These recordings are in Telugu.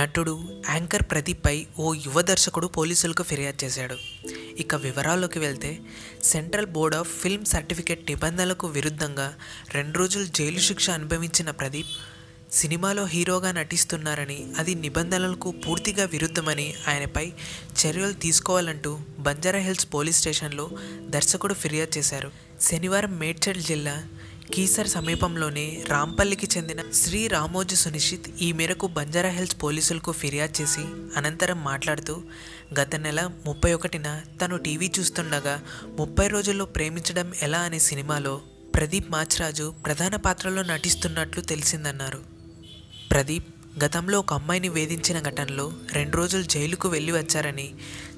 నటుడు యాంకర్ ప్రదీప్పై ఓ యువ దర్శకుడు పోలీసులకు ఫిర్యాదు చేశాడు. ఇక వివరాల్లోకి వెళ్తే, central board of film certificate నిబంధనలకు విరుద్ధంగా 2 రోజులు జైలు శిక్ష అనుభవించిన ప్రదీప్ సినిమాలో హీరోగా నటిస్తున్నారని, అది నిబంధనలకు పూర్తిగా విరుద్ధమని ఆయనపై చర్యలు తీసుకోవాలంటూ బంజారాహిల్స్ పోలీస్ స్టేషన్లో దర్శకుడు ఫిర్యాదు చేశారు. శనివారం మేడ్చల్ జిల్లా కీసర్ సమీపంలోని రాంపల్లికి చెందిన శ్రీ రామోజు సునిశ్చిత్ ఈ మేరకు బంజారాహిల్స్ పోలీసులకు ఫిర్యాదు చేసి అనంతరం మాట్లాడుతూ, గత నెల 31న తను టీవీ చూస్తుండగా 30 రోజుల్లో ప్రేమించడం ఎలా అనే సినిమాలో ప్రదీప్ మాచిరాజు ప్రధాన పాత్రలో నటిస్తున్నట్లు తెలిసిందన్నారు. ప్రదీప్ గతంలో ఒక అమ్మాయిని వేధించిన ఘటనలో 2 రోజులు జైలుకు వెళ్ళి వచ్చారని,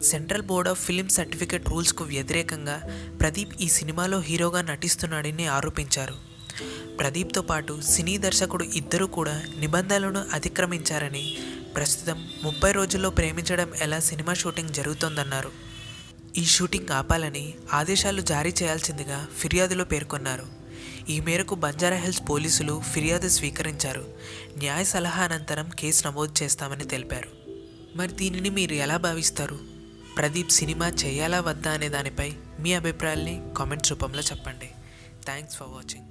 central board of film certificate రూల్స్కు వ్యతిరేకంగా ప్రదీప్ ఈ సినిమాలో హీరోగా నటిస్తున్నాడని ఆరోపించారు. ప్రదీప్తో పాటు సినీ దర్శకుడు ఇద్దరు కూడా నిబంధనలను అతిక్రమించారని, ప్రస్తుతం 30 రోజుల్లో ప్రేమించడం ఎలా సినిమా షూటింగ్ జరుగుతోందన్నారు. ఈ షూటింగ్ ఆపాలని ఆదేశాలు జారీ చేయాల్సిందిగా ఫిర్యాదులో పేర్కొన్నారు. ఈ మేరకు బంజారాహిల్స్ పోలీసులు ఫిర్యాదు స్వీకరించారు. న్యాయ సలహా అనంతరం కేసు నమోదు చేస్తామని తెలిపారు. మరి దీనిని మీరు ఎలా భావిస్తారు? ప్రదీప్ సినిమా చేయాలా వద్దా అనే దానిపై మీ అభిప్రాయాల్ని కామెంట్స్ రూపంలో చెప్పండి. Thanks for watching.